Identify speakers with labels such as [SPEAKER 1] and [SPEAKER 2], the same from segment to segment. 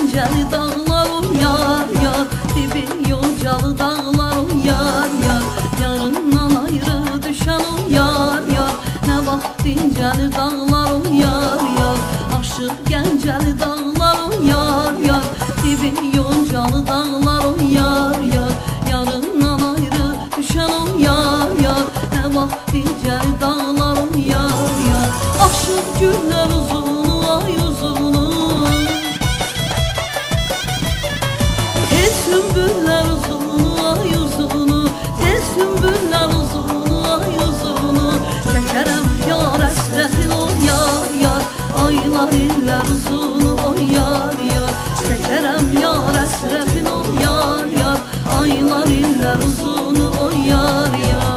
[SPEAKER 1] Gəncəli dağlar o yar yar, dibi yoncalı dağlar o yar yar, yarından ayrı düşən o yar yar, nə vaxt dincəli dağlar o yar yar, aşıq Gəncəli dağlar o yar yar, dibi yoncalı dağlar o yar yar, yarından ayrı düşən o yar yar, nə vaxt dincəli dağlar o yar yar, aşıq günlər uzunu ay uzunu, tez sümbüllər uzunu ay uzunu, tez sümbüllər uzunu ay uzunu, çəkərəm yar əsrətin o yar yar, aylar illər uzunu o yar yar, çəkərəm yar əsrətin o yar yar, aylar illər uzunu o yar yar.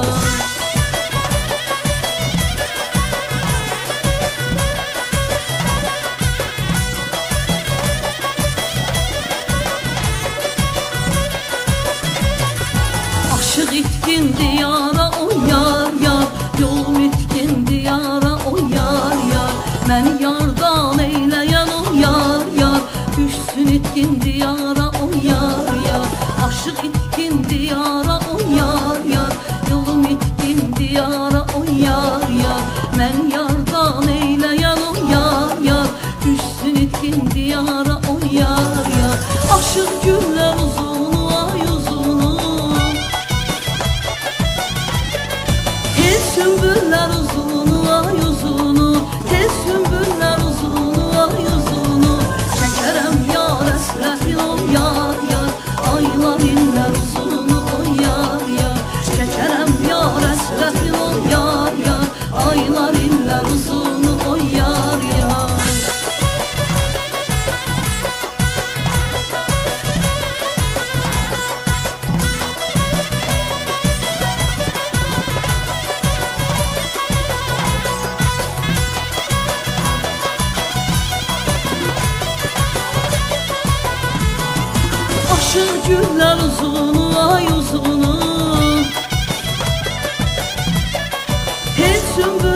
[SPEAKER 1] Aşıq itkin diyara o yar yar, yolum itkin diyara o yar yar, məni yardan eyləyən o yar yar, düşsün itkin diyara o yar yar, aşıq itkin diyara o yar yar, yolum itkin diyara o yar yar, məni yardan eyləyən o yar yar, düşsün itkin diyara o yar yar, aşıq günlər uzunu ay uzunu, tez sümbüllər uzunu ay uzunu, tez sümbüllər uzunu ay uzunu, çəkərəm yar əsrətin o yar yar, aylar illər uzunu o yar yar, çəkərəm yar əsrətin o yar yar, aylar illər uzunu o yar yar. Aşıq günlər uzunu ay uzunu, tez sümbül